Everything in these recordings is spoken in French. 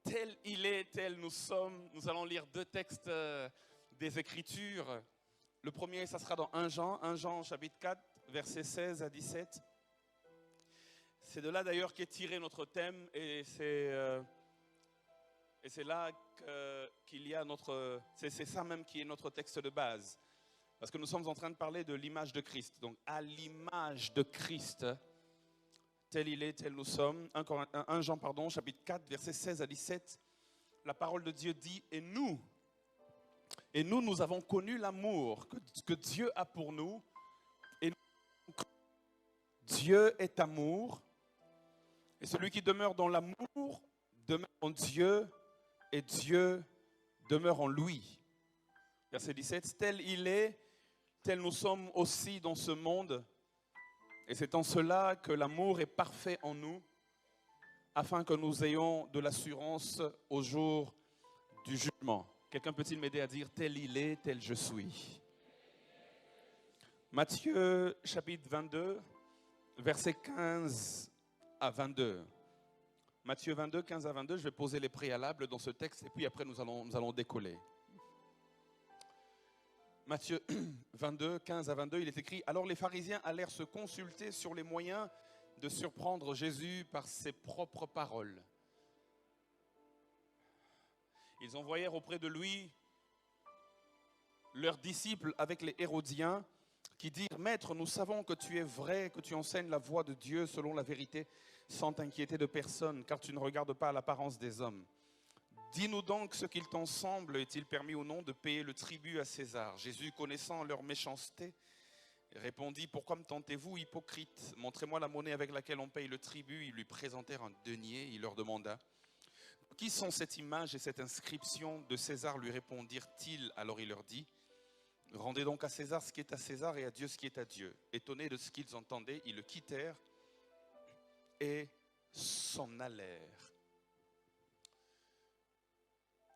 tel il est, tel nous sommes. Nous allons lire deux textes des Écritures. Le premier, ça sera dans 1 Jean chapitre 4, versets 16 à 17. C'est de là d'ailleurs qu'est tiré notre thème et c'est là qu'il y a notre... C'est ça même qui est notre texte de base. Parce que nous sommes en train de parler de l'image de Christ. Donc à l'image de Christ, tel il est, tel nous sommes. 1 Jean, chapitre 4, versets 16 à 17. La parole de Dieu dit, et nous, nous avons connu l'amour que Dieu a pour nous. Et Dieu est amour. Et celui qui demeure dans l'amour demeure en Dieu et Dieu demeure en lui. Verset 17, tel il est, tel nous sommes aussi dans ce monde. Et c'est en cela que l'amour est parfait en nous, afin que nous ayons de l'assurance au jour du jugement. Quelqu'un peut-il m'aider à dire tel il est, tel je suis? Matthieu chapitre 22, versets 15 à 22. Matthieu 22, 15 à 22, je vais poser les préalables dans ce texte et puis après nous allons décoller. Matthieu 22, 15 à 22, il est écrit « Alors les pharisiens allèrent se consulter sur les moyens de surprendre Jésus par ses propres paroles. Ils envoyèrent auprès de lui leurs disciples avec les Hérodiens qui dirent « Maître, nous savons que tu es vrai, que tu enseignes la voie de Dieu selon la vérité, sans t'inquiéter de personne, car tu ne regardes pas à l'apparence des hommes. Dis-nous donc ce qu'il t'en semble, est-il permis ou non de payer le tribut à César ?» Jésus, connaissant leur méchanceté, répondit « Pourquoi me tentez-vous, hypocrite? Montrez-moi la monnaie avec laquelle on paye le tribut. » Ils lui présentèrent un denier. Il leur demanda « Qui sont cette image et cette inscription de César ?» lui répondirent-ils. Alors il leur dit « Rendez donc à César ce qui est à César et à Dieu ce qui est à Dieu. » Étonnés de ce qu'ils entendaient, ils le quittèrent et s'en allèrent.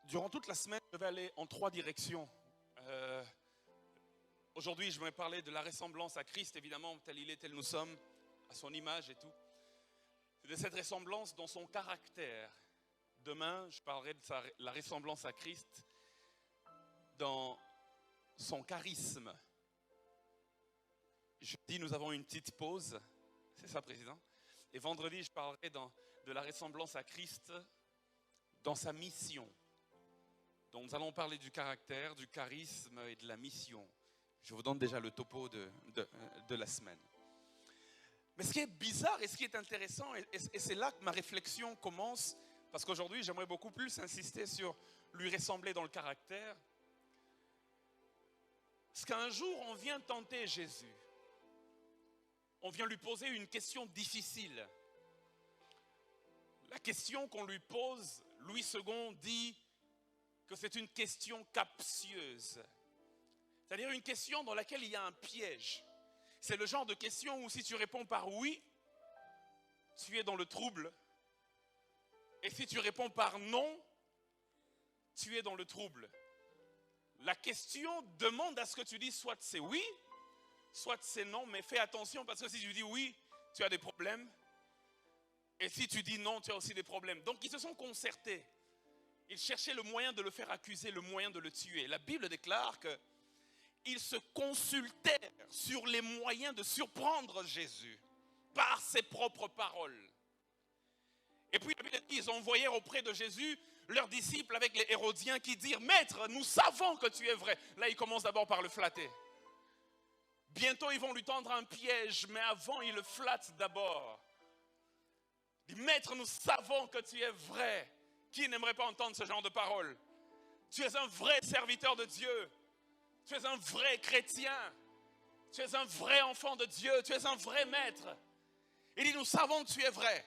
Durant toute la semaine, je vais aller en 3 directions. Aujourd'hui, je vais parler de la ressemblance à Christ, évidemment, tel il est, tel nous sommes, à son image et tout. De cette ressemblance dans son caractère. Demain, je parlerai de la ressemblance à Christ dans son charisme. Jeudi, nous avons une petite pause. C'est ça, Président. Et vendredi, je parlerai de la ressemblance à Christ dans sa mission. Donc nous allons parler du caractère, du charisme et de la mission. Je vous donne déjà le topo de la semaine. Mais ce qui est bizarre et ce qui est intéressant, et c'est là que ma réflexion commence, parce qu'aujourd'hui j'aimerais beaucoup plus insister sur lui ressembler dans le caractère. Parce qu'un jour on vient tenter Jésus. On vient lui poser une question difficile. La question qu'on lui pose, Louis II dit que c'est une question captieuse. C'est-à-dire une question dans laquelle il y a un piège. C'est le genre de question où si tu réponds par oui, tu es dans le trouble. Et si tu réponds par non, tu es dans le trouble. La question demande à ce que tu dises soit c'est oui, soit c'est non, mais fais attention parce que si tu dis oui, tu as des problèmes. Et si tu dis non, tu as aussi des problèmes. Donc ils se sont concertés. Ils cherchaient le moyen de le faire accuser, le moyen de le tuer. La Bible déclare qu'ils se consultèrent sur les moyens de surprendre Jésus par ses propres paroles. Et puis la Bible dit, ils envoyèrent auprès de Jésus leurs disciples avec les Hérodiens qui dirent « Maître, nous savons que tu es vrai. » Là, ils commencent d'abord par le flatter. Bientôt, ils vont lui tendre un piège, mais avant, ils le flattent d'abord. Ils disent « Maître, nous savons que tu es vrai. » Qui n'aimerait pas entendre ce genre de paroles? Tu es un vrai serviteur de Dieu. Tu es un vrai chrétien. Tu es un vrai enfant de Dieu. Tu es un vrai maître. Il dit, nous savons que tu es vrai.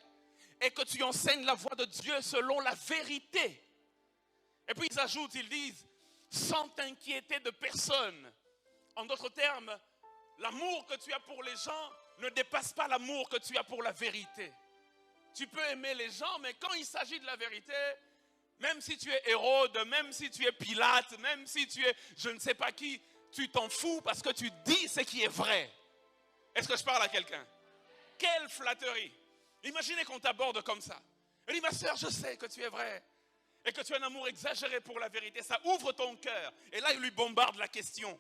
Et que tu enseignes la voie de Dieu selon la vérité. Et puis ils ajoutent, ils disent, sans t'inquiéter de personne. En d'autres termes, l'amour que tu as pour les gens ne dépasse pas l'amour que tu as pour la vérité. Tu peux aimer les gens, mais quand il s'agit de la vérité, même si tu es Hérode, même si tu es Pilate, même si tu es je ne sais pas qui, tu t'en fous parce que tu dis ce qui est vrai. Est-ce que je parle à quelqu'un? Quelle flatterie! Imaginez qu'on t'aborde comme ça. Elle dit, ma soeur, je sais que tu es vrai. et que tu as un amour exagéré pour la vérité, ça ouvre ton cœur. Et là, il lui bombarde la question.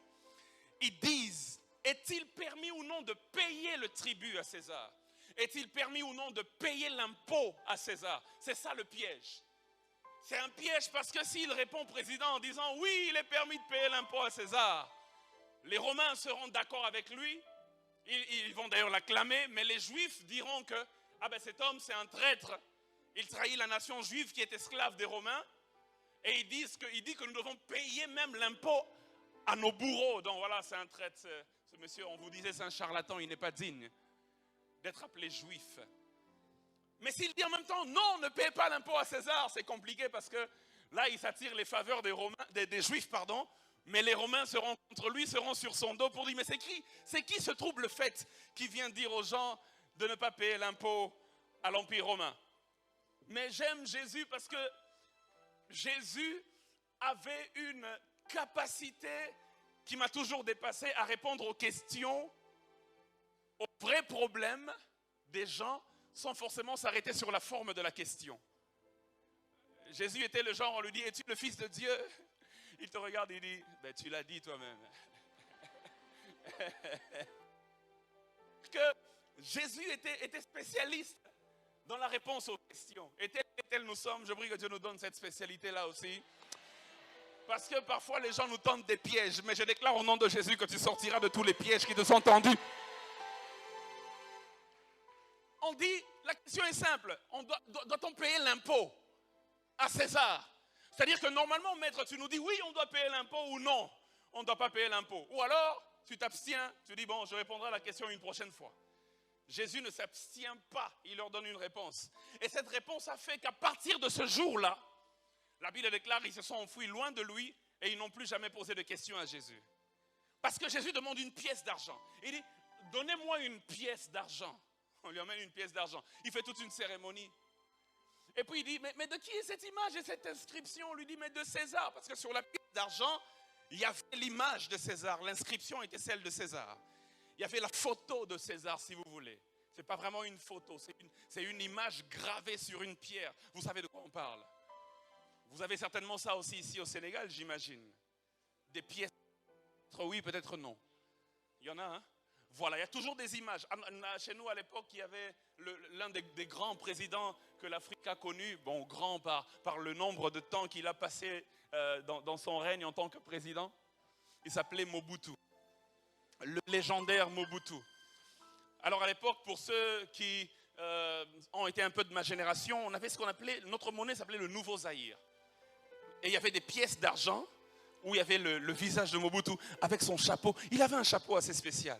Ils disent, est-il permis ou non de payer le tribut à César? Est-il permis ou non de payer l'impôt à César? C'est ça le piège. C'est un piège parce que s'il répond au président en disant, oui, il est permis de payer l'impôt à César, les Romains seront d'accord avec lui, ils vont d'ailleurs l'acclamer, mais les Juifs diront que, ah ben cet homme c'est un traître, il trahit la nation juive qui est esclave des Romains, et il dit que nous devons payer même l'impôt à nos bourreaux. Donc voilà, c'est un traître, ce monsieur, on vous disait c'est un charlatan, il n'est pas digne d'être appelé juif. Mais s'il dit en même temps, non, ne paye pas l'impôt à César, c'est compliqué parce que là, il s'attire les faveurs des Juifs, pardon, mais les Romains seront contre lui, seront sur son dos pour dire, mais c'est qui ce trouble fait qui vient dire aux gens de ne pas payer l'impôt à l'Empire romain? Mais j'aime Jésus parce que Jésus avait une capacité qui m'a toujours dépassé à répondre aux questions, aux vrais problèmes des gens sans forcément s'arrêter sur la forme de la question. Jésus était le genre, on lui dit, es-tu le Fils de Dieu? Il te regarde et dit, ben, tu l'as dit toi-même. Que Jésus était spécialiste dans la réponse aux questions. Et tel nous sommes, je prie que Dieu nous donne cette spécialité-là aussi. Parce que parfois les gens nous tentent des pièges, mais je déclare au nom de Jésus que tu sortiras de tous les pièges qui te sont tendus. On dit, la question est simple, doit-on payer l'impôt à César? C'est-à-dire que normalement, maître, tu nous dis oui, on doit payer l'impôt ou non, on ne doit pas payer l'impôt. Ou alors, tu t'abstiens, tu dis bon, je répondrai à la question une prochaine fois. Jésus ne s'abstient pas, il leur donne une réponse. Et cette réponse a fait qu'à partir de ce jour-là, la Bible déclare qu'ils se sont enfuis loin de lui et ils n'ont plus jamais posé de questions à Jésus. Parce que Jésus demande une pièce d'argent. Il dit, donnez-moi une pièce d'argent. On lui amène une pièce d'argent. Il fait toute une cérémonie. Et puis il dit, mais de qui est cette image et cette inscription? On lui dit, mais de César. Parce que sur la pièce d'argent, il y avait l'image de César. L'inscription était celle de César. Il y avait la photo de César, si vous voulez. Ce n'est pas vraiment une photo, c'est une image gravée sur une pierre. Vous savez de quoi on parle? Vous avez certainement ça aussi ici au Sénégal, j'imagine. Des pièces, peut-être oui, peut-être non. Il y en a, hein? Voilà, il y a toujours des images. Chez nous, à l'époque, il y avait l'un des grands présidents que l'Afrique a connu, bon, grand par le nombre de temps qu'il a passé dans son règne en tant que président. Il s'appelait Mobutu, le légendaire Mobutu. Alors à l'époque, pour ceux qui ont été un peu de ma génération, on avait ce qu'on appelait, notre monnaie s'appelait le Nouveau Zaïre. Et il y avait des pièces d'argent où il y avait le visage de Mobutu avec son chapeau. Il avait un chapeau assez spécial.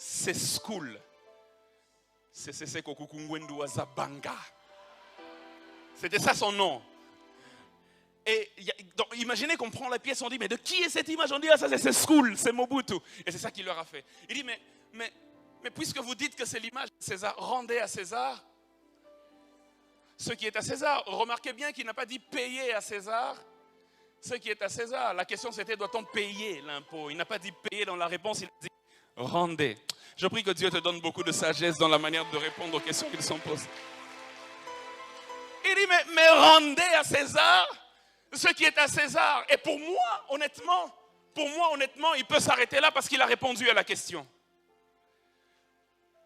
C'est School. C'est Kokukungwendu Wazabanga. C'était ça son nom. Et donc, imaginez qu'on prend la pièce, on dit, mais de qui est cette image? On dit, ah, ça c'est School, c'est Mobutu. Et c'est ça qu'il leur a fait. Il dit, mais puisque vous dites que c'est l'image de César, rendez à César ce qui est à César. Remarquez bien qu'il n'a pas dit payer à César ce qui est à César. La question c'était, doit-on payer l'impôt? Il n'a pas dit payer dans la réponse, il a dit rendez. Je prie que Dieu te donne beaucoup de sagesse dans la manière de répondre aux questions qui sont posées. Il dit, mais rendez à César ce qui est à César. Et pour moi, honnêtement, il peut s'arrêter là parce qu'il a répondu à la question.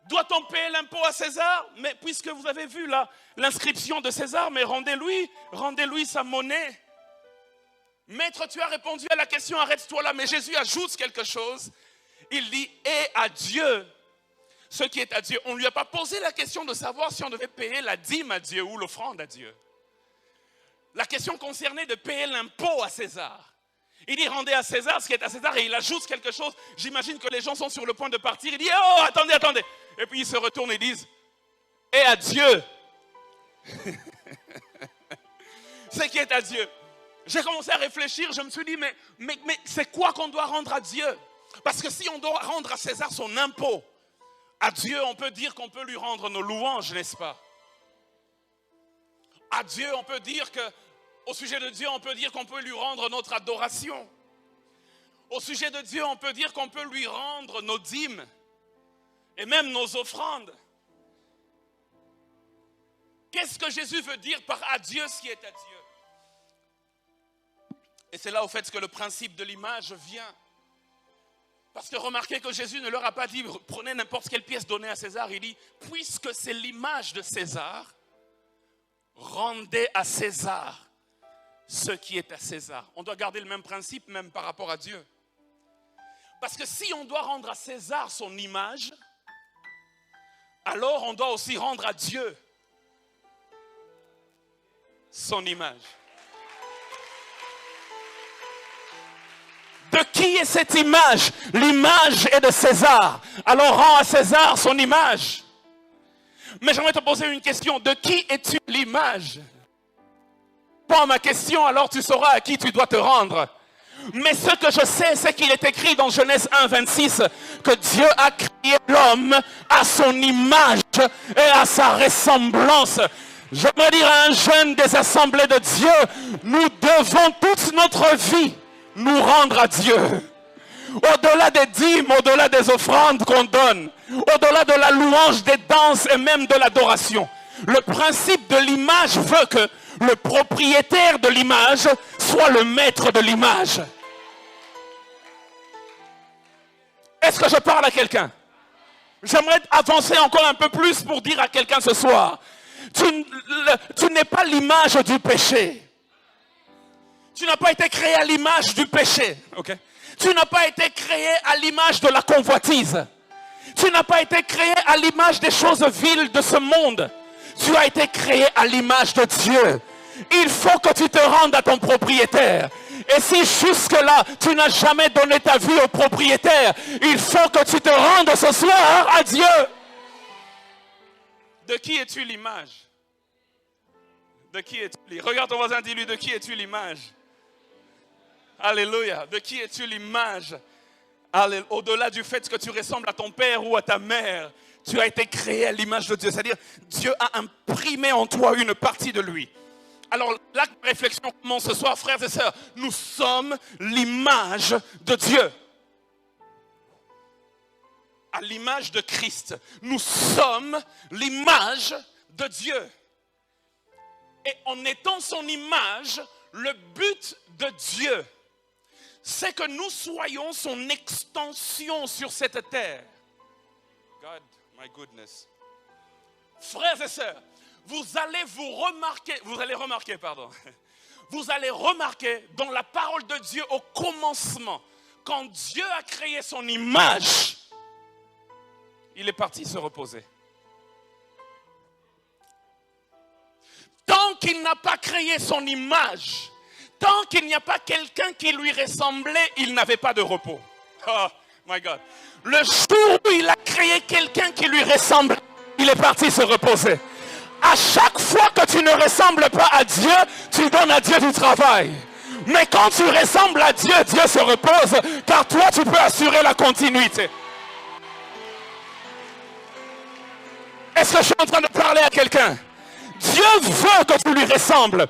Doit-on payer l'impôt à César? Mais puisque vous avez vu là l'inscription de César, mais rendez-lui sa monnaie. Maître, tu as répondu à la question, arrête-toi là. Mais Jésus ajoute quelque chose. Il dit, et à Dieu ce qui est à Dieu. On ne lui a pas posé la question de savoir si on devait payer la dîme à Dieu ou l'offrande à Dieu. La question concernait de payer l'impôt à César. Il dit, rendez à César ce qui est à César, et il ajoute quelque chose. J'imagine que les gens sont sur le point de partir. Il dit, oh, attendez. Et puis ils se retournent et disent, et à Dieu ce qui est à Dieu. J'ai commencé à réfléchir, je me suis dit, mais c'est quoi qu'on doit rendre à Dieu? Parce que si on doit rendre à César son impôt, à Dieu, on peut dire qu'on peut lui rendre nos louanges, n'est-ce pas? À Dieu, on peut dire que, au sujet de Dieu, on peut dire qu'on peut lui rendre notre adoration. Au sujet de Dieu, on peut dire qu'on peut lui rendre nos dîmes et même nos offrandes. Qu'est-ce que Jésus veut dire par à Dieu ce qui est à Dieu? Et c'est là au fait que le principe de l'image vient. Parce que remarquez que Jésus ne leur a pas dit prenez n'importe quelle pièce donnée à César. Il dit puisque c'est l'image de César, rendez à César ce qui est à César. On doit garder le même principe même par rapport à Dieu. Parce que si on doit rendre à César son image, alors on doit aussi rendre à Dieu son image. De qui est cette image? L'image est de César. Alors rends à César son image. Mais j'aimerais te poser une question. De qui es-tu l'image? Pas ma question, alors tu sauras à qui tu dois te rendre. Mais ce que je sais, c'est qu'il est écrit dans Genèse 1, 26 que Dieu a créé l'homme à son image et à sa ressemblance. J'aimerais dire à un jeune des assemblées de Dieu, nous devons toute notre vie nous rendre à Dieu. Au-delà des dîmes, au-delà des offrandes qu'on donne, au-delà de la louange, des danses et même de l'adoration. Le principe de l'image veut que le propriétaire de l'image soit le maître de l'image. Est-ce que je parle à quelqu'un? J'aimerais avancer encore un peu plus pour dire à quelqu'un ce soir, tu n'es pas l'image du péché. Tu n'as pas été créé à l'image du péché. Okay? Tu n'as pas été créé à l'image de la convoitise. Tu n'as pas été créé à l'image des choses viles de ce monde. Tu as été créé à l'image de Dieu. Il faut que tu te rendes à ton propriétaire. Et si jusque-là, tu n'as jamais donné ta vie au propriétaire, il faut que tu te rendes ce soir à Dieu. De qui es-tu l'image? De qui es-tu? Regarde ton voisin, dis-lui, de qui es-tu l'image? Alléluia. De qui es-tu l'image? Au-delà du fait que tu ressembles à ton père ou à ta mère, tu as été créé à l'image de Dieu. C'est-à-dire, Dieu a imprimé en toi une partie de lui. Alors, la réflexion commence ce soir, frères et sœurs. Nous sommes l'image de Dieu. À l'image de Christ. Nous sommes l'image de Dieu. Et en étant son image, le but de Dieu, c'est que nous soyons son extension sur cette terre. God, my goodness. Frères et sœurs, vous allez remarquer dans la parole de Dieu au commencement, quand Dieu a créé son image, il est parti se reposer. Tant qu'il n'a pas créé son image, tant qu'il n'y a pas quelqu'un qui lui ressemblait, il n'avait pas de repos. Oh my God. Le jour où il a créé quelqu'un qui lui ressemble, il est parti se reposer. À chaque fois que tu ne ressembles pas à Dieu, tu donnes à Dieu du travail. Mais quand tu ressembles à Dieu, Dieu se repose, car toi tu peux assurer la continuité. Est-ce que je suis en train de parler à quelqu'un? Dieu veut que tu lui ressembles.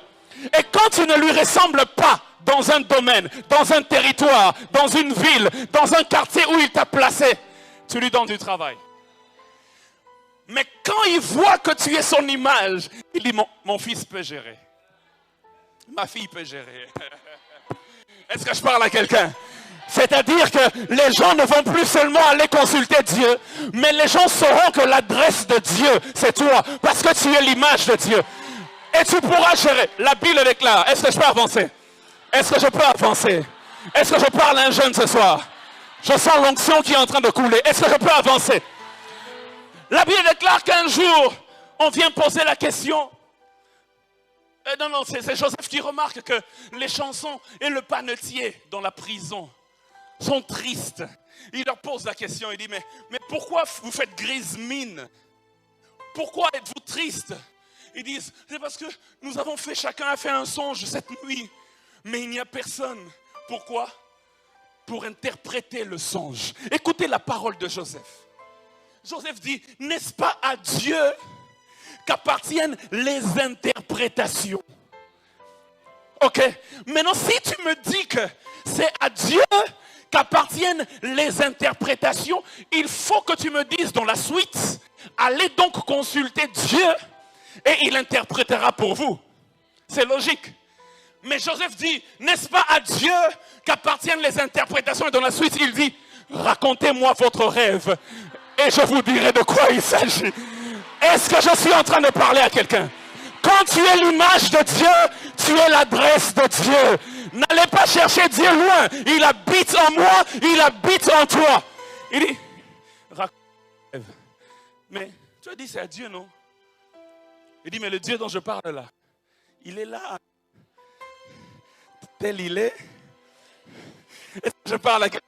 Et quand tu ne lui ressembles pas dans un domaine, dans un territoire, dans une ville, dans un quartier où il t'a placé, tu lui donnes du travail. Mais quand il voit que tu es son image, il dit mon fils peut gérer. Ma fille peut gérer. Est-ce que je parle à quelqu'un? C'est-à-dire que les gens ne vont plus seulement aller consulter Dieu, mais les gens sauront que l'adresse de Dieu, c'est toi, parce que tu es l'image de Dieu. Et tu pourras gérer. La Bible déclare. Est-ce que je peux avancer? Est-ce que je peux avancer? Est-ce que je parle à un jeune ce soir? Je sens l'onction qui est en train de couler. Est-ce que je peux avancer? La Bible déclare qu'un jour, on vient poser la question. Non, c'est Joseph qui remarque que les chansons et le panetier dans la prison sont tristes. Il leur pose la question, il dit, mais pourquoi vous faites grise mine? Pourquoi êtes-vous triste? Ils disent, c'est parce que chacun a fait un songe cette nuit, mais il n'y a personne. Pourquoi? Pour interpréter le songe. Écoutez la parole de Joseph. Joseph dit, n'est-ce pas à Dieu qu'appartiennent les interprétations? Ok, maintenant si tu me dis que c'est à Dieu qu'appartiennent les interprétations, il faut que tu me dises dans la suite, allez donc consulter Dieu, et il interprétera pour vous. C'est logique. Mais Joseph dit, n'est-ce pas à Dieu qu'appartiennent les interprétations? Et dans la suite, il dit, racontez-moi votre rêve et je vous dirai de quoi il s'agit. Est-ce que je suis en train de parler à quelqu'un? Quand tu es l'image de Dieu, tu es l'adresse de Dieu. N'allez pas chercher Dieu loin. Il habite en moi, il habite en toi. Il dit, raconte ton rêve. Mais tu as dit, c'est à Dieu, non? Il dit, mais le Dieu dont je parle là, il est là. Tel il est. Est-ce que je parle à quelqu'un?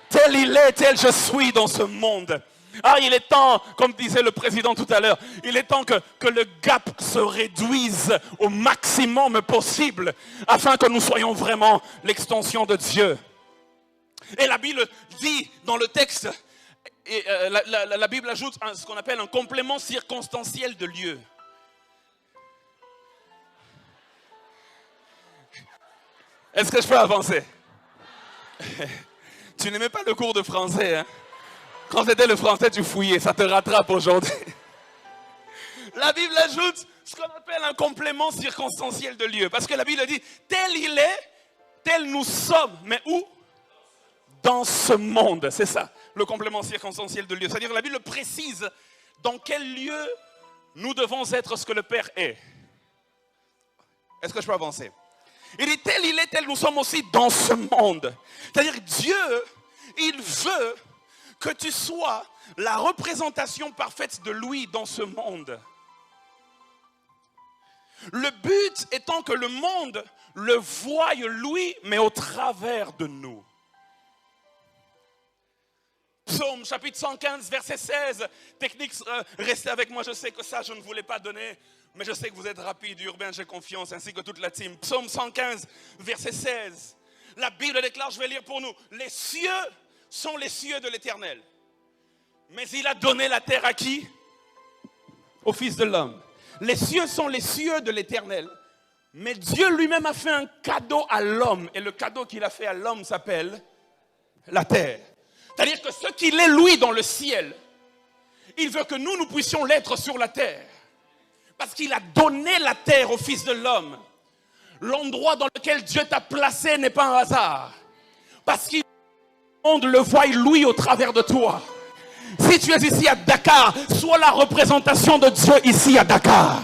Tel il est, tel je suis dans ce monde. Ah, il est temps, comme disait le président tout à l'heure, il est temps que le gap se réduise au maximum possible afin que nous soyons vraiment l'extension de Dieu. Et la Bible dit dans le texte, et la Bible ajoute ce qu'on appelle un complément circonstanciel de lieu. Est-ce que je peux avancer? Tu n'aimais pas le cours de français, hein? Quand c'était le français, tu fouillais, ça te rattrape aujourd'hui. La Bible ajoute ce qu'on appelle un complément circonstanciel de lieu. Parce que la Bible dit, tel il est, tel nous sommes. Mais où? Dans ce monde, c'est ça, le complément circonstanciel de lieu. C'est-à-dire que la Bible précise dans quel lieu nous devons être ce que le Père est. Est-ce que je peux avancer? Il dit, tel il est, tel nous sommes aussi dans ce monde. C'est-à-dire que Dieu, il veut que tu sois la représentation parfaite de lui dans ce monde. Le but étant que le monde le voie lui, mais au travers de nous. Psaume chapitre 115, verset 16. Technique, restez avec moi, je sais que ça je ne voulais pas donner, mais je sais que vous êtes rapide, Urbain, j'ai confiance, ainsi que toute la team. Psaume 115, verset 16. La Bible déclare, je vais lire pour nous, les cieux sont les cieux de l'Éternel. Mais il a donné la terre à qui? Au Fils de l'homme. Les cieux sont les cieux de l'Éternel. Mais Dieu lui-même a fait un cadeau à l'homme. Et le cadeau qu'il a fait à l'homme s'appelle la terre. C'est-à-dire que ce qu'il est lui dans le ciel, il veut que nous puissions l'être sur la terre. Parce qu'il a donné la terre au Fils de l'homme. L'endroit dans lequel Dieu t'a placé n'est pas un hasard. Parce qu'il monde le voit lui au travers de toi. Si tu es ici à Dakar, sois la représentation de Dieu ici à Dakar.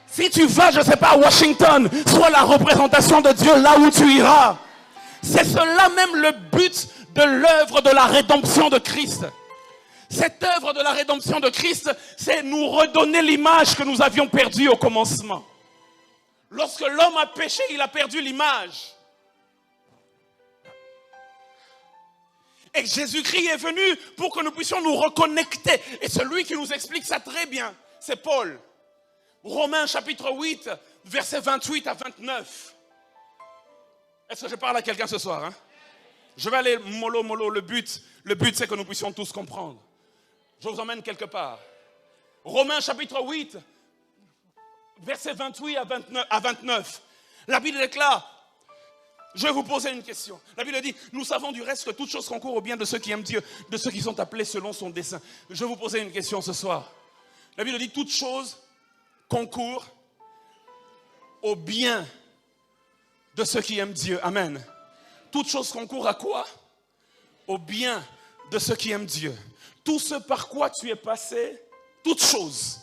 Si tu vas, je ne sais pas, à Washington, sois la représentation de Dieu là où tu iras. C'est cela même le but de l'œuvre de la rédemption de Christ. Cette œuvre de la rédemption de Christ, c'est nous redonner l'image que nous avions perdue au commencement. Lorsque l'homme a péché, il a perdu l'image. Et Jésus-Christ est venu pour que nous puissions nous reconnecter. Et celui qui nous explique ça très bien, c'est Paul. Romains chapitre 8, versets 28 à 29. Est-ce que je parle à quelqu'un ce soir, hein? Je vais aller mollo. Le but c'est que nous puissions tous comprendre. Je vous emmène quelque part. Romains chapitre 8, versets 28 à 29. La Bible déclare, je vais vous poser une question. La Bible dit, nous savons du reste que toute chose concourt au bien de ceux qui aiment Dieu, de ceux qui sont appelés selon son dessein. Je vais vous poser une question ce soir. La Bible dit, toute chose concourt au bien de ceux qui aiment Dieu. Amen. Toute chose concourt à quoi? Au bien de ceux qui aiment Dieu. Tout ce par quoi tu es passé, toute chose,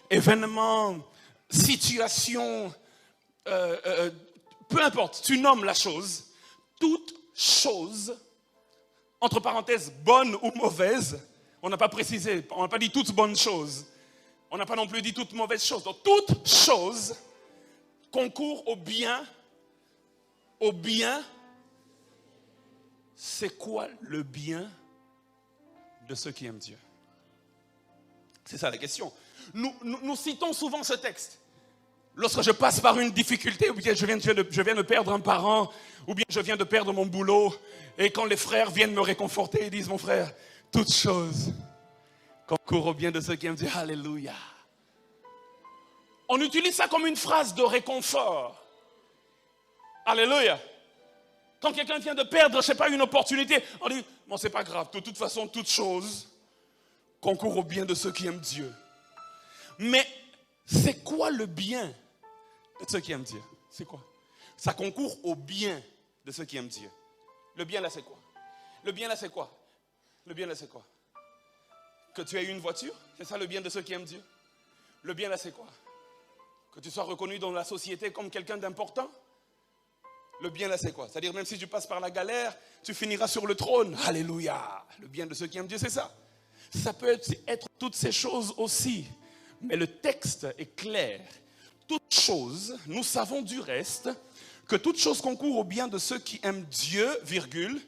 événement, situation, peu importe, tu nommes la chose, toute chose, entre parenthèses, bonne ou mauvaise, on n'a pas précisé, on n'a pas dit toutes bonnes choses, on n'a pas non plus dit toutes mauvaises choses. Donc toute chose concourt au bien, c'est quoi le bien de ceux qui aiment Dieu? C'est ça la question. Nous citons souvent ce texte. Lorsque je passe par une difficulté, ou bien je viens de perdre un parent, ou bien je viens de perdre mon boulot, et quand les frères viennent me réconforter, ils disent, mon frère, toute chose concourt au bien de ceux qui aiment Dieu. Alléluia. On utilise ça comme une phrase de réconfort. Alléluia. Quand quelqu'un vient de perdre, je ne sais pas, une opportunité, on dit, bon, c'est pas grave, de toute façon, toute chose concourt au bien de ceux qui aiment Dieu. Mais C'est quoi le bien de ceux qui aiment Dieu? C'est quoi? Ça concourt au bien de ceux qui aiment Dieu. Le bien là, c'est quoi? Le bien là, c'est quoi? Le bien là, c'est quoi? Que tu aies une voiture, c'est ça le bien de ceux qui aiment Dieu? Le bien là, c'est quoi? Que tu sois reconnu dans la société comme quelqu'un d'important? Le bien là, c'est quoi? C'est-à-dire même si tu passes par la galère, tu finiras sur le trône. Alléluia! Le bien de ceux qui aiment Dieu, c'est ça. Ça peut être toutes ces choses aussi. Mais le texte est clair. Toutes choses, nous savons du reste, que toute chose concourt au bien de ceux qui aiment Dieu, virgule,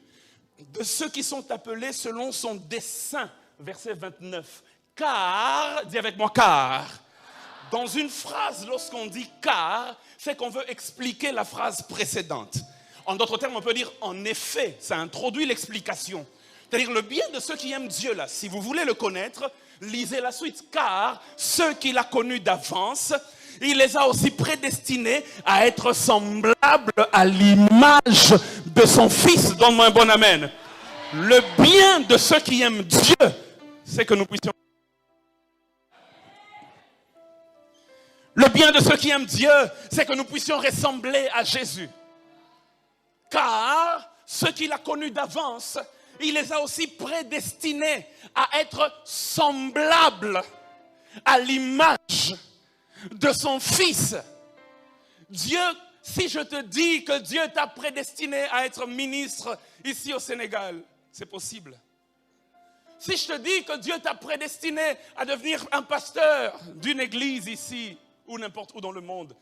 de ceux qui sont appelés selon son dessein. Verset 29. Car, dis avec moi, car. Dans une phrase, lorsqu'on dit car, c'est qu'on veut expliquer la phrase précédente. En d'autres termes, on peut dire en effet, ça introduit l'explication. C'est-à-dire le bien de ceux qui aiment Dieu, là, si vous voulez le connaître, lisez la suite. Car ceux qu'il a connus d'avance, il les a aussi prédestinés à être semblables à l'image de son Fils. Donne-moi un bon amen. Le bien de ceux qui aiment Dieu, c'est que nous puissions... Le bien de ceux qui aiment Dieu, c'est que nous puissions ressembler à Jésus. Car ceux qu'il a connus d'avance, il les a aussi prédestinés à être semblables à l'image de son Fils. Dieu, si je te dis que Dieu t'a prédestiné à être ministre ici au Sénégal, c'est possible. Si je te dis que Dieu t'a prédestiné à devenir un pasteur d'une église ici ou n'importe où dans le monde,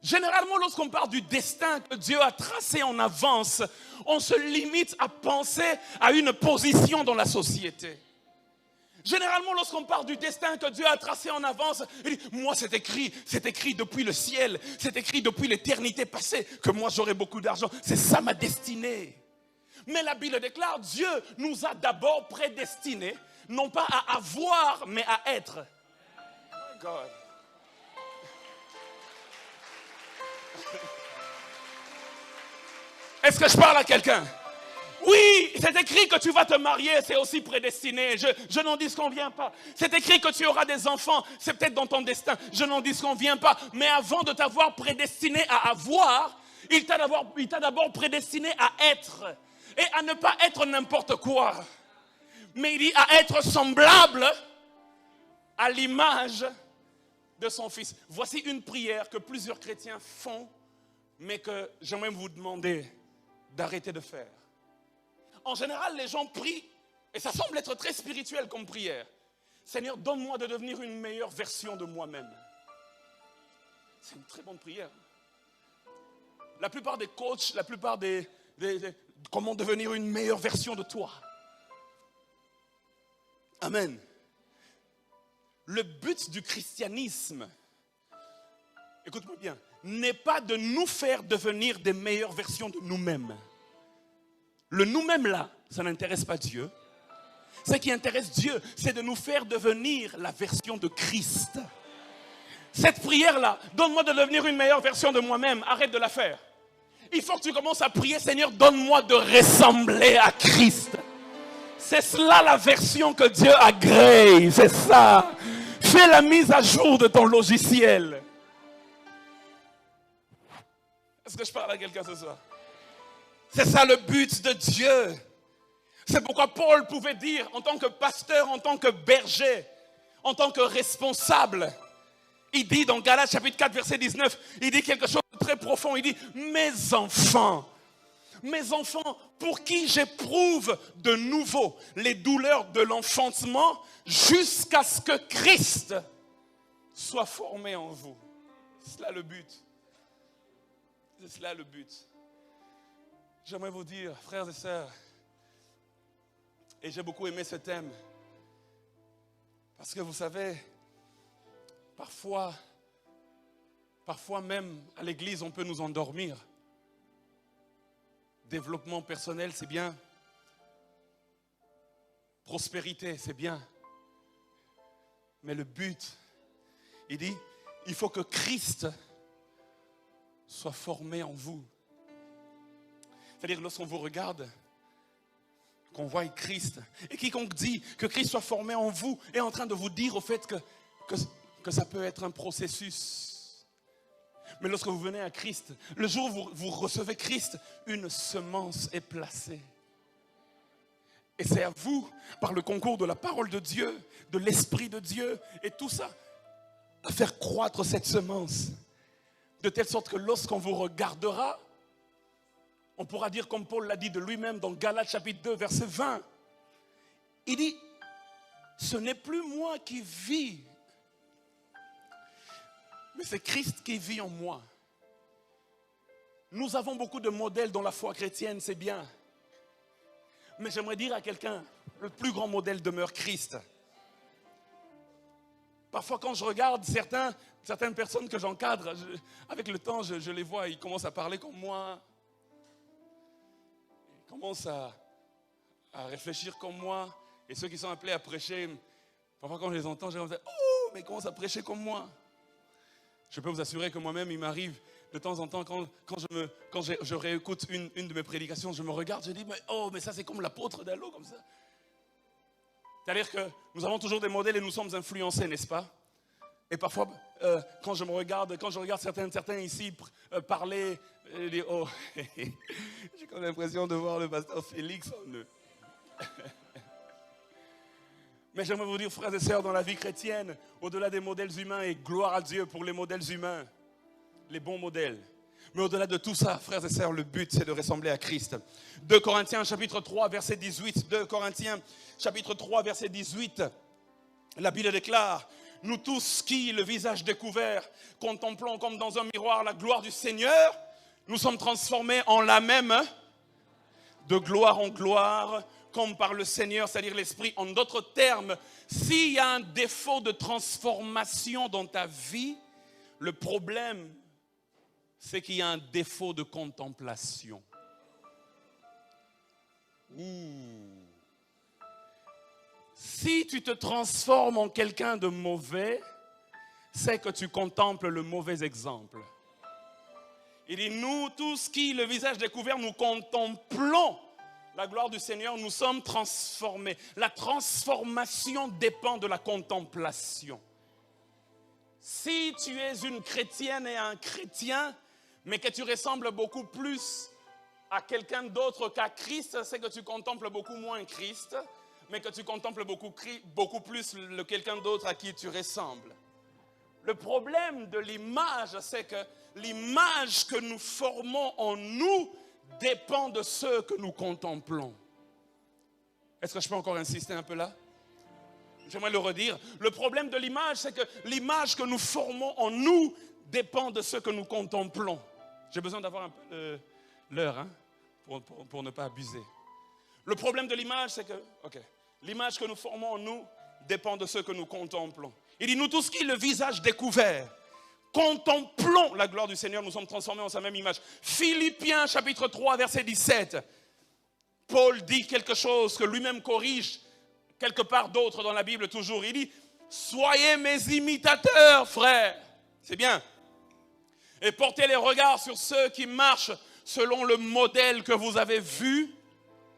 généralement lorsqu'on parle du destin que Dieu a tracé en avance, on se limite à penser à une position dans la société. Généralement, lorsqu'on parle du destin que Dieu a tracé en avance, il dit, moi c'est écrit depuis le ciel, c'est écrit depuis l'éternité passée que moi j'aurai beaucoup d'argent. C'est ça ma destinée. Mais la Bible déclare, Dieu nous a d'abord prédestinés, non pas à avoir, mais à être. Oh God. Est-ce que je parle à quelqu'un? Oui, c'est écrit que tu vas te marier, c'est aussi prédestiné. Je n'en disconviens pas. C'est écrit que tu auras des enfants, c'est peut-être dans ton destin. Je n'en disconviens pas. Mais avant de t'avoir prédestiné à avoir, il t'a d'abord prédestiné à être. Et à ne pas être n'importe quoi. Mais il dit à être semblable à l'image de son Fils. Voici une prière que plusieurs chrétiens font, mais que j'aimerais vous demander d'arrêter de faire. En général, les gens prient, et ça semble être très spirituel comme prière. Seigneur, donne-moi de devenir une meilleure version de moi-même. C'est une très bonne prière. La plupart des coachs, la plupart des comment devenir une meilleure version de toi. Amen. Le but du christianisme, écoute-moi bien, n'est pas de nous faire devenir des meilleures versions de nous-mêmes. Le nous-mêmes là, ça n'intéresse pas Dieu. Ce qui intéresse Dieu, c'est de nous faire devenir la version de Christ. Cette prière-là, donne-moi de devenir une meilleure version de moi-même, arrête de la faire. Il faut que tu commences à prier, Seigneur, donne-moi de ressembler à Christ. C'est cela la version que Dieu agrée, c'est ça. Fais la mise à jour de ton logiciel. Est-ce que je parle à quelqu'un ce soir? C'est ça le but de Dieu. C'est pourquoi Paul pouvait dire, en tant que pasteur, en tant que berger, en tant que responsable, il dit dans Galates chapitre 4 verset 19, il dit quelque chose de très profond, il dit, mes enfants, pour qui j'éprouve de nouveau les douleurs de l'enfantement jusqu'à ce que Christ soit formé en vous. C'est cela le but. C'est cela le but. J'aimerais vous dire, frères et sœurs, et j'ai beaucoup aimé ce thème, parce que vous savez, parfois même à l'église, on peut nous endormir. Développement personnel, c'est bien. Prospérité, c'est bien. Mais le but, il dit, il faut que Christ soit formé en vous. C'est-à-dire, lorsqu'on vous regarde, qu'on voit Christ, et quiconque dit que Christ soit formé en vous, est en train de vous dire au fait que que ça peut être un processus. Mais lorsque vous venez à Christ, le jour où vous recevez Christ, une semence est placée. Et c'est à vous, par le concours de la parole de Dieu, de l'Esprit de Dieu et tout ça, à faire croître cette semence. De telle sorte que lorsqu'on vous regardera, on pourra dire comme Paul l'a dit de lui-même dans Galates chapitre 2 verset 20. Il dit, ce n'est plus moi qui vis, mais c'est Christ qui vit en moi. Nous avons beaucoup de modèles dans la foi chrétienne, c'est bien. Mais j'aimerais dire à quelqu'un, le plus grand modèle demeure Christ. Parfois quand je regarde certaines personnes que j'encadre, avec le temps je les vois, ils commencent à parler comme moi. Ils commencent à réfléchir comme moi. Et ceux qui sont appelés à prêcher, parfois quand je les entends, je me dis, oh, mais ils commencent à prêcher comme moi. Je peux vous assurer que moi-même, il m'arrive de temps en temps, quand je réécoute une de mes prédications, je me regarde, je dis, mais ça c'est comme l'apôtre d'Allo, comme ça. C'est-à-dire que nous avons toujours des modèles et nous sommes influencés, n'est-ce pas? Et parfois, quand je regarde certains ici parler, je dis, oh, j'ai comme l'impression de voir le pasteur Félix en eux. Mais j'aimerais vous dire, frères et sœurs, dans la vie chrétienne, au-delà des modèles humains, et gloire à Dieu pour les modèles humains, les bons modèles. Mais au-delà de tout ça, frères et sœurs, le but c'est de ressembler à Christ. 2 Corinthiens chapitre 3 verset 18. 2 Corinthiens chapitre 3 verset 18. La Bible déclare, nous tous qui, le visage découvert, contemplons comme dans un miroir la gloire du Seigneur, nous sommes transformés en la même, de gloire en gloire, comme par le Seigneur, c'est-à-dire l'Esprit. En d'autres termes, s'il y a un défaut de transformation dans ta vie, le problème, c'est qu'il y a un défaut de contemplation. Si tu te transformes en quelqu'un de mauvais, c'est que tu contemples le mauvais exemple. Il dit, nous tous qui, le visage découvert, nous contemplons la gloire du Seigneur, nous sommes transformés. La transformation dépend de la contemplation. Si tu es une chrétienne et un chrétien, mais que tu ressembles beaucoup plus à quelqu'un d'autre qu'à Christ, c'est que tu contemples beaucoup moins Christ, mais que tu contemples beaucoup plus quelqu'un d'autre à qui tu ressembles. Le problème de l'image, c'est que l'image que nous formons en nous dépend de ce que nous contemplons. Est-ce que je peux encore insister un peu là? J'aimerais le redire. Le problème de l'image, c'est que l'image que nous formons en nous dépend de ce que nous contemplons. J'ai besoin d'avoir un peu l'heure, hein, pour ne pas abuser. Le problème de l'image, c'est que l'image que nous formons en nous dépend de ce que nous contemplons. Il dit, nous tous qui, le visage découvert, contemplons la gloire du Seigneur, nous sommes transformés en sa même image. Philippiens chapitre 3 verset 17. Paul dit quelque chose que lui-même corrige quelque part d'autre dans la Bible toujours. Il dit, soyez mes imitateurs, frères. C'est bien. Et portez les regards sur ceux qui marchent selon le modèle que vous avez vu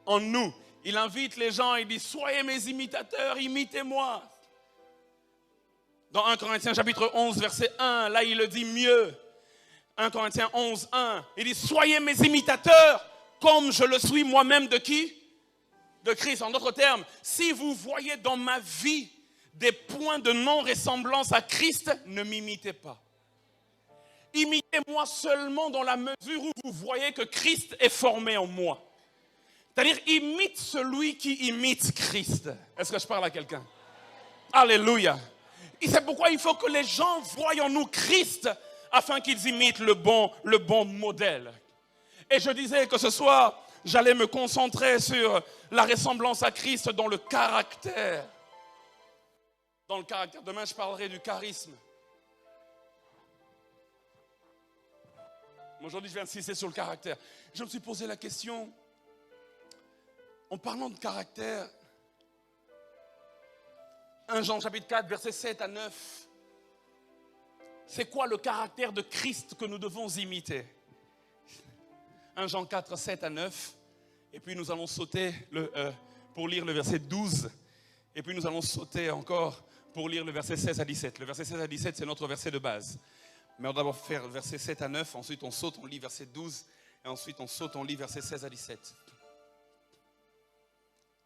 en nous. Il invite les gens, il dit, soyez mes imitateurs, imitez-moi. Dans 1 Corinthiens chapitre 11 verset 1, là il le dit mieux. 1 Corinthiens 11, 1, il dit, soyez mes imitateurs comme je le suis moi-même de qui? De Christ. En d'autres termes, si vous voyez dans ma vie des points de non-ressemblance à Christ, ne m'imitez pas. Imitez-moi seulement dans la mesure où vous voyez que Christ est formé en moi. C'est-à-dire, imite celui qui imite Christ. Est-ce que je parle à quelqu'un? Alléluia. Et c'est pourquoi il faut que les gens voient en nous Christ afin qu'ils imitent le bon modèle. Et je disais que ce soir, j'allais me concentrer sur la ressemblance à Christ dans le caractère. Dans le caractère. Demain, je parlerai du charisme. Aujourd'hui, je vais insister sur le caractère. Je me suis posé la question, en parlant de caractère, 1 Jean chapitre 4, versets 7 à 9. C'est quoi le caractère de Christ que nous devons imiter? 1 Jean 4, 7 à 9. Et puis nous allons sauter pour lire le verset 12. Et puis nous allons sauter encore pour lire le verset 16 à 17. Le verset 16 à 17, c'est notre verset de base. Mais on va d'abord faire verset 7 à 9, ensuite on saute, on lit verset 12, et ensuite on saute, on lit verset 16 à 17.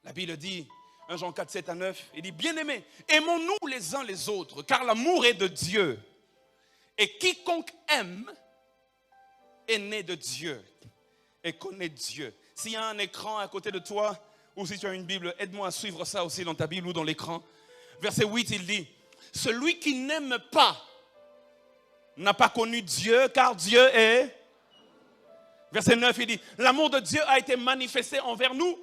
La Bible dit, 1 Jean 4, 7 à 9, il dit, bien-aimés, aimons-nous les uns les autres, car l'amour est de Dieu. Et quiconque aime est né de Dieu et connaît Dieu. S'il y a un écran à côté de toi, ou si tu as une Bible, aide-moi à suivre ça aussi dans ta Bible ou dans l'écran. Verset 8, il dit, celui qui n'aime pas n'a pas connu Dieu, car Dieu est... Verset 9, il dit, l'amour de Dieu a été manifesté envers nous,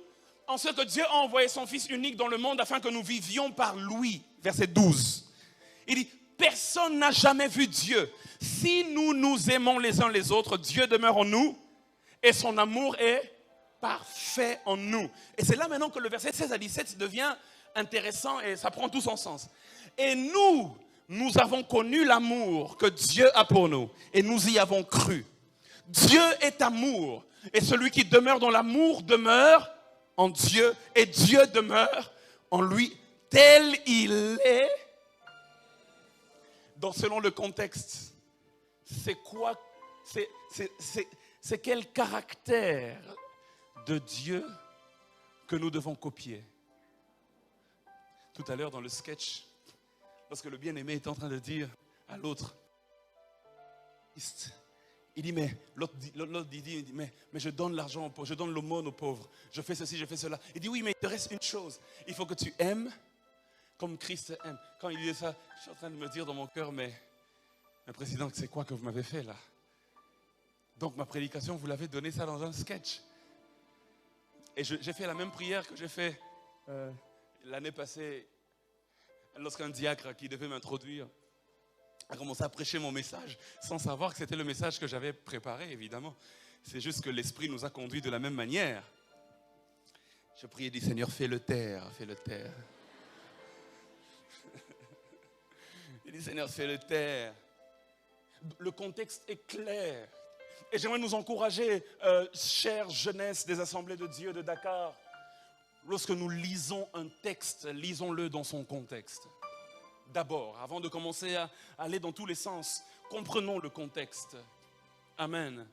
en ce que Dieu a envoyé son Fils unique dans le monde afin que nous vivions par lui. Verset 12, il dit, personne n'a jamais vu Dieu. Si nous nous aimons les uns les autres, Dieu demeure en nous et son amour est parfait en nous. Et c'est là maintenant que le verset 16 à 17 devient intéressant et ça prend tout son sens. Et nous avons connu l'amour que Dieu a pour nous et nous y avons cru. Dieu est amour et celui qui demeure dans l'amour demeure en Dieu et Dieu demeure en lui tel il est. Donc selon le contexte, c'est quoi, c'est quel caractère de Dieu que nous devons copier. Tout à l'heure dans le sketch, lorsque le bien-aimé est en train de dire à l'autre, il dit, mais l'autre dit, mais je donne l'argent aux pauvres, je donne l'aumône aux pauvres, je fais ceci, je fais cela. Il dit, oui, mais il te reste une chose, il faut que tu aimes comme Christ aime. Quand il dit ça, je suis en train de me dire dans mon cœur, mais président, c'est quoi que vous m'avez fait là? Donc ma prédication, vous l'avez donné ça dans un sketch. Et j'ai fait la même prière que j'ai fait l'année passée, lorsqu'un diacre qui devait m'introduire a commencé à prêcher mon message, sans savoir que c'était le message que j'avais préparé, évidemment. C'est juste que l'Esprit nous a conduits de la même manière. Je priais, dit Seigneur, fais-le taire, fais-le taire. Il dit Seigneur, fais-le taire. Le contexte est clair. Et j'aimerais nous encourager, chère jeunesse des Assemblées de Dieu de Dakar, lorsque nous lisons un texte, lisons-le dans son contexte. D'abord, avant de commencer à aller dans tous les sens, comprenons le contexte. Amen.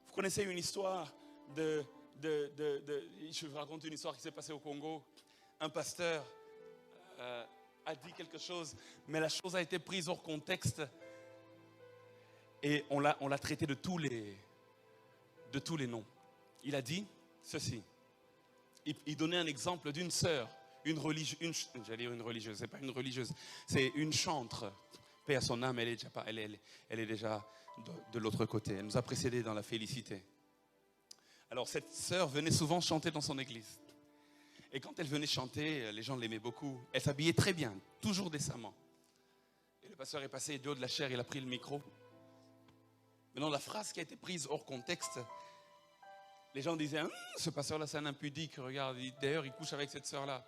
Vous connaissez une histoire je vous raconte une histoire qui s'est passée au Congo. Un pasteur a dit quelque chose, mais la chose a été prise hors contexte et on l'a traité de tous les noms. Il a dit ceci. Il donnait un exemple d'une sœur, j'allais dire une religieuse, c'est pas une religieuse, c'est une chantre. Paix à son âme, elle est déjà de l'autre côté. Elle nous a précédés dans la félicité. Alors cette sœur venait souvent chanter dans son église. Et quand elle venait chanter, les gens l'aimaient beaucoup. Elle s'habillait très bien, toujours décemment. Et le pasteur est passé du haut de la chaire, il a pris le micro. Maintenant, la phrase qui a été prise hors contexte, les gens disaient, ce pasteur-là, c'est un impudique, regarde, d'ailleurs, il couche avec cette sœur-là.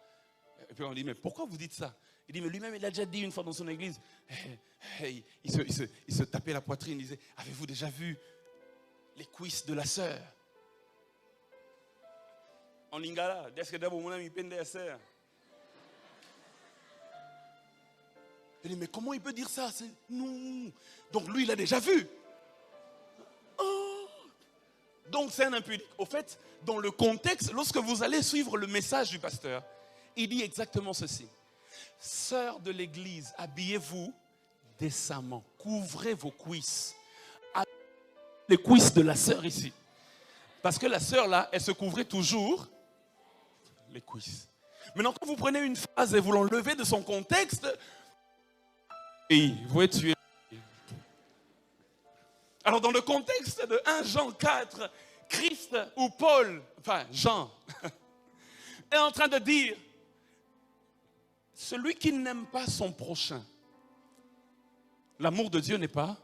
Et puis on dit, mais pourquoi vous dites ça? Il dit, mais lui-même, il a déjà dit une fois dans son église, il se tapait la poitrine, il disait, avez-vous déjà vu les cuisses de la sœur? En lingala, est-ce que d'abord mon ami pende la sœur? Il dit, mais comment il peut dire ça? Non. Donc lui, il a déjà vu. Oh. Donc c'est un impudique. Au fait, dans le contexte, lorsque vous allez suivre le message du pasteur, il dit exactement ceci. Sœurs de l'église, habillez-vous décemment. Couvrez vos cuisses. Les cuisses de la sœur ici. Parce que la sœur là, elle se couvrait toujours les cuisses. Maintenant, quand vous prenez une phrase et vous l'enlevez de son contexte, et vous pouvez tuer. Alors dans le contexte de 1 Jean 4, Christ ou Paul, enfin Jean, est en train de dire, celui qui n'aime pas son prochain, l'amour de Dieu n'est pas.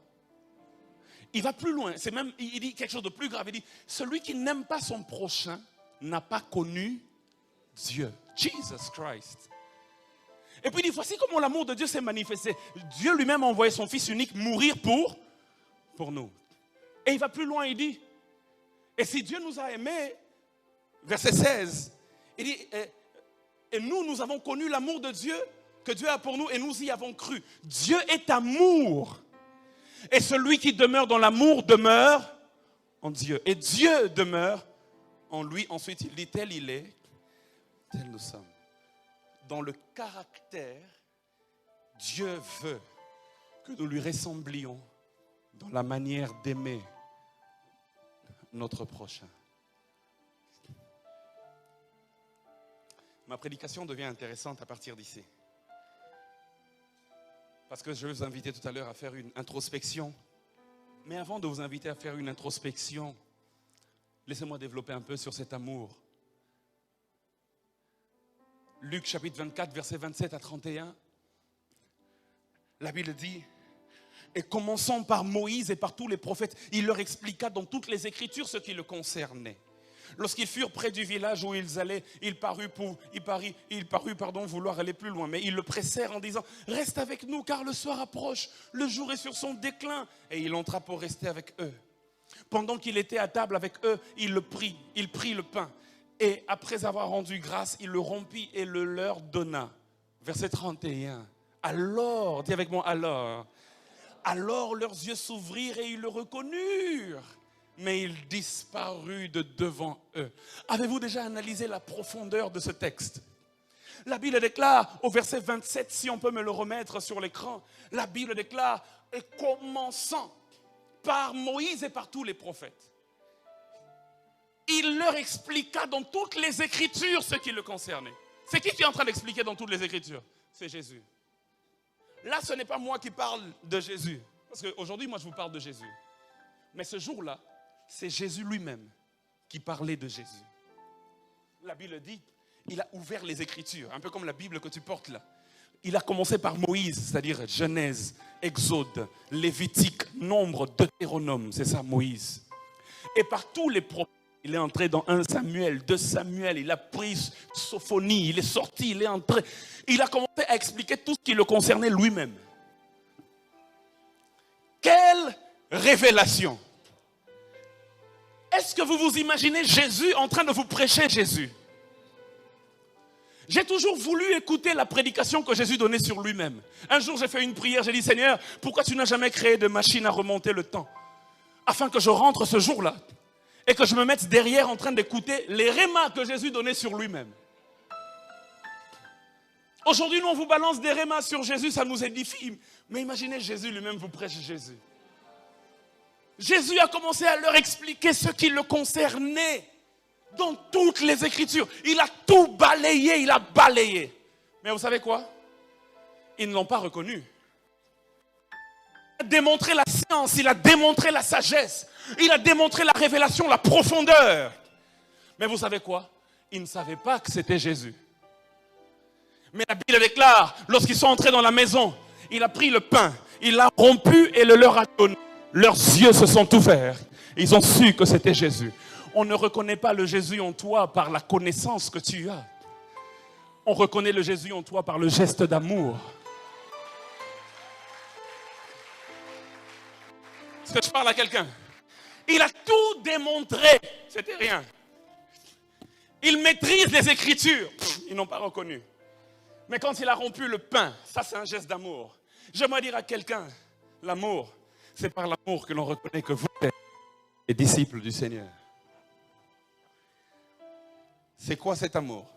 Il va plus loin, il dit quelque chose de plus grave, il dit, celui qui n'aime pas son prochain n'a pas connu Dieu, Jesus Christ. Et puis il dit, voici comment l'amour de Dieu s'est manifesté. Dieu lui-même a envoyé son Fils unique mourir pour nous. Et il va plus loin, il dit, et si Dieu nous a aimés, verset 16, il dit, et nous avons connu l'amour de Dieu que Dieu a pour nous et nous y avons cru. Dieu est amour. Et celui qui demeure dans l'amour demeure en Dieu. Et Dieu demeure en lui. Ensuite, il dit, tel il est, tel nous sommes. Dans le caractère, Dieu veut que nous lui ressemblions dans la manière d'aimer notre prochain. Ma prédication devient intéressante à partir d'ici. Parce que je vais vous inviter tout à l'heure à faire une introspection. Mais avant de vous inviter à faire une introspection, laissez-moi développer un peu sur cet amour. Luc chapitre 24, versets 27 à 31. La Bible dit, et commençant par Moïse et par tous les prophètes, il leur expliqua dans toutes les Écritures ce qui le concernait. Lorsqu'ils furent près du village où ils allaient, il parut vouloir aller plus loin. Mais ils le pressèrent en disant, reste avec nous car le soir approche, le jour est sur son déclin. Et il entra pour rester avec eux. Pendant qu'il était à table avec eux, il prit le pain. Et après avoir rendu grâce, il le rompit et le leur donna. Verset 31. Alors, dis avec moi, alors leurs yeux s'ouvrirent et ils le reconnurent. Mais il disparut de devant eux. Avez-vous déjà analysé la profondeur de ce texte? La Bible déclare au verset 27, si on peut me le remettre sur l'écran, la Bible déclare, et commençant par Moïse et par tous les prophètes, il leur expliqua dans toutes les Écritures ce qui le concernait. C'est qui est en train d'expliquer dans toutes les Écritures? C'est Jésus. Là, ce n'est pas moi qui parle de Jésus. Parce qu'aujourd'hui, moi, je vous parle de Jésus. Mais ce jour-là, c'est Jésus lui-même qui parlait de Jésus. La Bible dit, il a ouvert les Écritures, un peu comme la Bible que tu portes là. Il a commencé par Moïse, c'est-à-dire Genèse, Exode, Lévitique, Nombre, Deutéronome, c'est ça Moïse. Et par tous les prophètes, il est entré dans 1 Samuel, 2 Samuel, il a pris Sophonie, il est sorti, il est entré. Il a commencé à expliquer tout ce qui le concernait lui-même. Quelle révélation! Est-ce que vous vous imaginez Jésus en train de vous prêcher Jésus? J'ai toujours voulu écouter la prédication que Jésus donnait sur lui-même. Un jour, j'ai fait une prière, j'ai dit, Seigneur, pourquoi tu n'as jamais créé de machine à remonter le temps? Afin que je rentre ce jour-là et que je me mette derrière en train d'écouter les rémas que Jésus donnait sur lui-même. Aujourd'hui, nous, on vous balance des rémas sur Jésus, ça nous édifie. Mais imaginez, Jésus lui-même vous prêche Jésus. Jésus a commencé à leur expliquer ce qui le concernait dans toutes les Écritures. Il a tout balayé, il a balayé. Mais vous savez quoi? Ils ne l'ont pas reconnu. Il a démontré la science, il a démontré la sagesse, il a démontré la révélation, la profondeur. Mais vous savez quoi? Ils ne savaient pas que c'était Jésus. Mais la Bible déclare, lorsqu'ils sont entrés dans la maison, il a pris le pain, il l'a rompu et le leur a donné. Leurs yeux se sont ouverts. Ils ont su que c'était Jésus. On ne reconnaît pas le Jésus en toi par la connaissance que tu as. On reconnaît le Jésus en toi par le geste d'amour. Est-ce que je parle à quelqu'un? Il a tout démontré. C'était rien. Il maîtrise les Écritures. Ils n'ont pas reconnu. Mais quand il a rompu le pain, ça c'est un geste d'amour. J'aimerais dire à quelqu'un, l'amour, c'est par l'amour que l'on reconnaît que vous êtes les disciples du Seigneur. C'est quoi cet amour?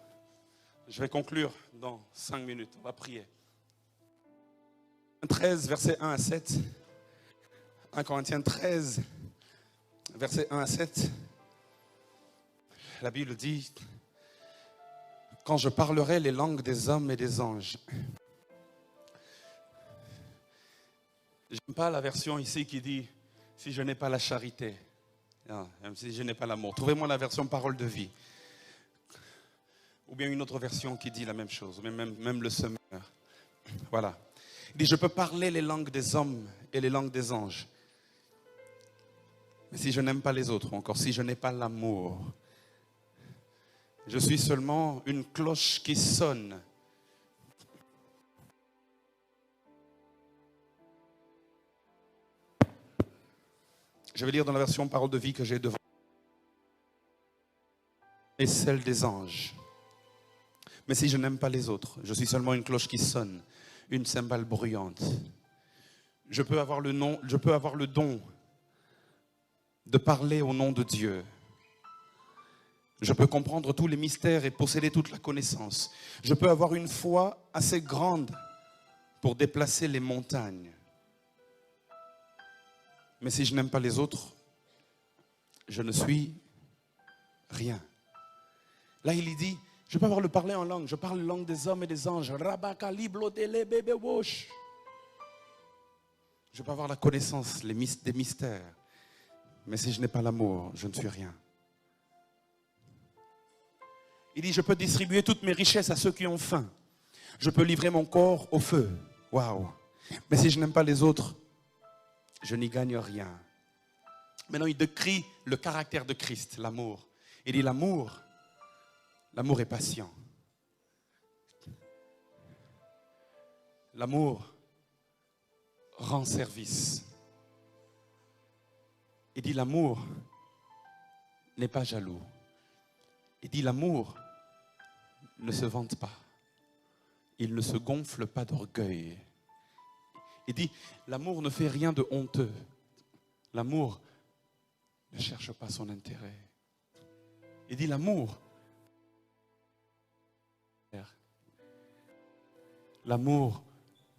Je vais conclure dans 5 minutes. On va prier. 13, versets 1 à 7. 1 Corinthiens 13, versets 1 à 7. La Bible dit, quand je parlerai les langues des hommes et des anges. J'aime pas la version ici qui dit, si je n'ai pas la charité, non, même si je n'ai pas l'amour. Trouvez-moi la version parole de vie. Ou bien une autre version qui dit la même chose, même le semeur. Voilà. Il dit, je peux parler les langues des hommes et les langues des anges. Mais si je n'aime pas les autres, ou encore si je n'ai pas l'amour, je suis seulement une cloche qui sonne. Je vais lire dans la version parole de vie que j'ai devant. Et celle des anges. Mais si je n'aime pas les autres, je suis seulement une cloche qui sonne, une cymbale bruyante. Je peux avoir le don de parler au nom de Dieu. Je peux comprendre tous les mystères et posséder toute la connaissance. Je peux avoir une foi assez grande pour déplacer les montagnes. Mais si je n'aime pas les autres, je ne suis rien. Là, il dit, je peux avoir le parler en langue. Je parle la langue des hommes et des anges. Je peux avoir la connaissance des mystères. Mais si je n'ai pas l'amour, je ne suis rien. Il dit, je peux distribuer toutes mes richesses à ceux qui ont faim. Je peux livrer mon corps au feu. Waouh! Mais si je n'aime pas les autres, je n'y gagne rien. Maintenant, il décrit le caractère de Christ, l'amour. Il dit, l'amour est patient. L'amour rend service. Il dit, l'amour n'est pas jaloux. Il dit, l'amour ne se vante pas. Il ne se gonfle pas d'orgueil. Il dit, l'amour ne fait rien de honteux. L'amour ne cherche pas son intérêt. Il dit, l'amour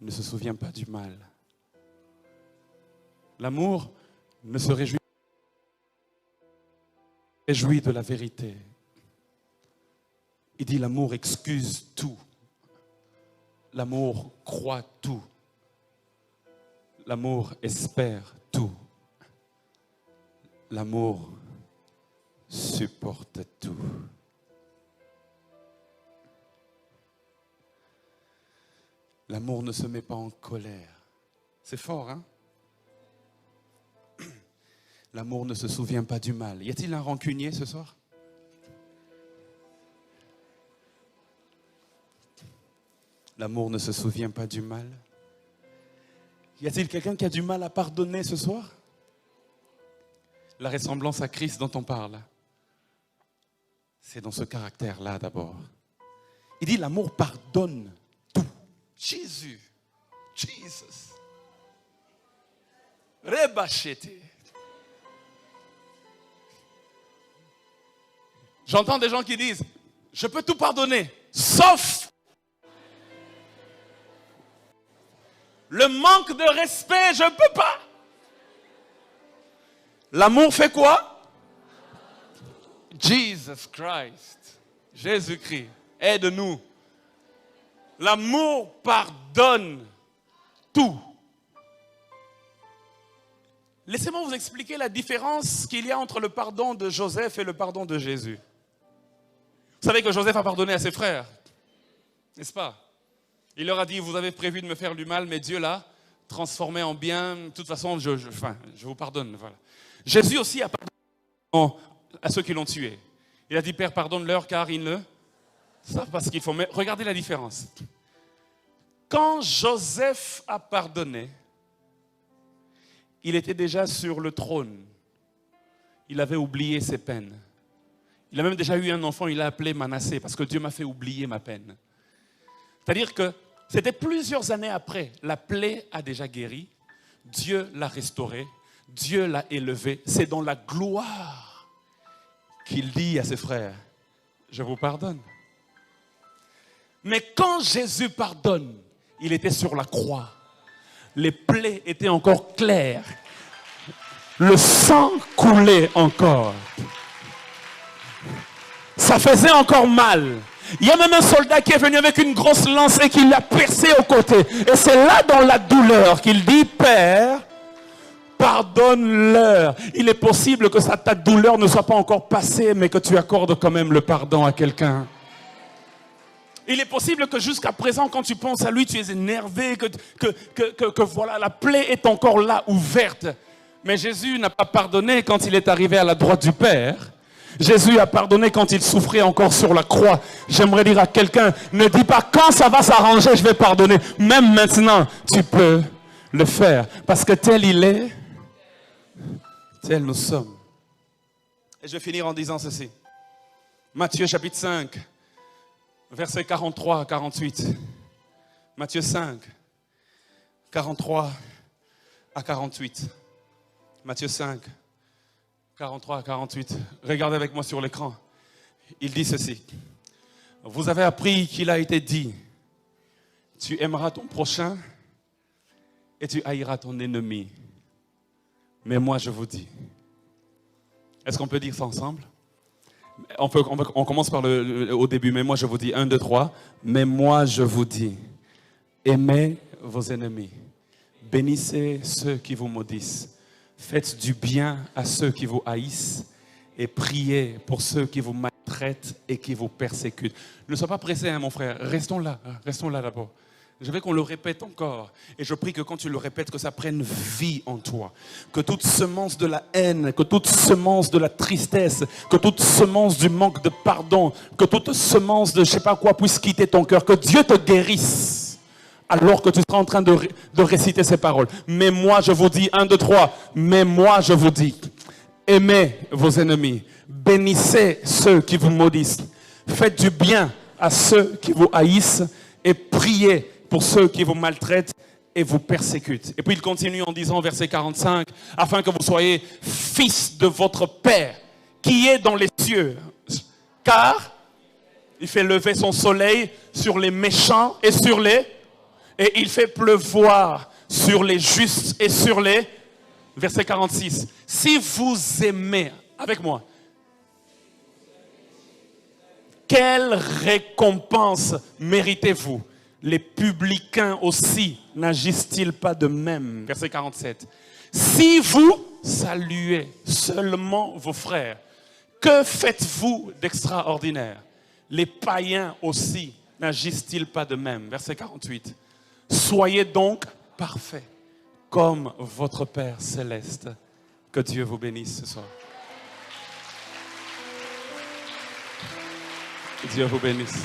ne se souvient pas du mal. L'amour ne se réjouit de la vérité. Il dit, l'amour excuse tout. L'amour croit tout. L'amour espère tout. L'amour supporte tout. L'amour ne se met pas en colère. C'est fort, hein? L'amour ne se souvient pas du mal. Y a-t-il un rancunier ce soir? L'amour ne se souvient pas du mal. Y a-t-il quelqu'un qui a du mal à pardonner ce soir? La ressemblance à Christ dont on parle, c'est dans ce caractère-là d'abord. Il dit l'amour pardonne tout. Jesus. Rebachete. J'entends des gens qui disent, je peux tout pardonner, sauf le manque de respect, je ne peux pas. L'amour fait quoi? Jesus Christ. Jésus-Christ, aide-nous. L'amour pardonne tout. Laissez-moi vous expliquer la différence qu'il y a entre le pardon de Joseph et le pardon de Jésus. Vous savez que Joseph a pardonné à ses frères, n'est-ce pas? Il leur a dit, vous avez prévu de me faire du mal, mais Dieu l'a transformé en bien. De toute façon, je vous pardonne. Voilà. Jésus aussi a pardonné à ceux qui l'ont tué. Il a dit, Père, pardonne-leur car ils ne savent pas ce qu'ils font. Mais regardez la différence. Quand Joseph a pardonné, il était déjà sur le trône. Il avait oublié ses peines. Il a même déjà eu un enfant, il l'a appelé Manassé, parce que Dieu m'a fait oublier ma peine. C'est-à-dire que c'était plusieurs années après, la plaie a déjà guéri, Dieu l'a restauré, Dieu l'a élevé. C'est dans la gloire qu'il dit à ses frères, je vous pardonne. Mais quand Jésus pardonne, il était sur la croix. Les plaies étaient encore claires. Le sang coulait encore. Ça faisait encore mal. Il y a même un soldat qui est venu avec une grosse lance et qui l'a percé au côté. Et c'est là dans la douleur qu'il dit, Père, pardonne-leur. Il est possible que ta douleur ne soit pas encore passée, mais que tu accordes quand même le pardon à quelqu'un. Il est possible que jusqu'à présent, quand tu penses à lui, tu es énervé, que voilà, la plaie est encore là, ouverte. Mais Jésus n'a pas pardonné quand il est arrivé à la droite du Père. Jésus a pardonné quand il souffrait encore sur la croix. J'aimerais dire à quelqu'un, ne dis pas quand ça va s'arranger, je vais pardonner. Même maintenant, tu peux le faire. Parce que tel il est, tel nous sommes. Et je vais finir en disant ceci. Matthieu chapitre 5, versets 43 à 48. Matthieu 5, 43 à 48. Matthieu 5, 43 à 48. Regardez avec moi sur l'écran. Il dit ceci. Vous avez appris qu'il a été dit, tu aimeras ton prochain et tu haïras ton ennemi. Mais moi je vous dis. Est-ce qu'on peut dire ça ensemble? On commence par au début. Mais moi je vous dis, 1, 2, 3. Mais moi je vous dis, aimez vos ennemis. Bénissez ceux qui vous maudissent. Faites du bien à ceux qui vous haïssent. Et priez pour ceux qui vous maltraitent et qui vous persécutent. Ne sois pas pressé, hein, mon frère. Restons là d'abord. Je veux qu'on le répète encore. Et je prie que quand tu le répètes, que ça prenne vie en toi. Que toute semence de la haine, que toute semence de la tristesse, que toute semence du manque de pardon, que toute semence de je ne sais pas quoi puisse quitter ton cœur. Que Dieu te guérisse alors que tu seras en train de réciter ces paroles. Mais moi, je vous dis, 1, 2, 3. Mais moi, je vous dis, aimez vos ennemis. Bénissez ceux qui vous maudissent. Faites du bien à ceux qui vous haïssent et priez pour ceux qui vous maltraitent et vous persécutent. Et puis il continue en disant, verset 45, afin que vous soyez fils de votre Père qui est dans les cieux. Car il fait lever son soleil sur les méchants et sur les... Et il fait pleuvoir sur les justes et sur les... Verset 46. Si vous aimez, avec moi, quelle récompense méritez-vous? Les publicains aussi n'agissent-ils pas de même? Verset 47. Si vous saluez seulement vos frères, que faites-vous d'extraordinaire? Les païens aussi n'agissent-ils pas de même? Verset 48. Soyez donc parfaits comme votre Père céleste. Que Dieu vous bénisse ce soir. Que Dieu vous bénisse.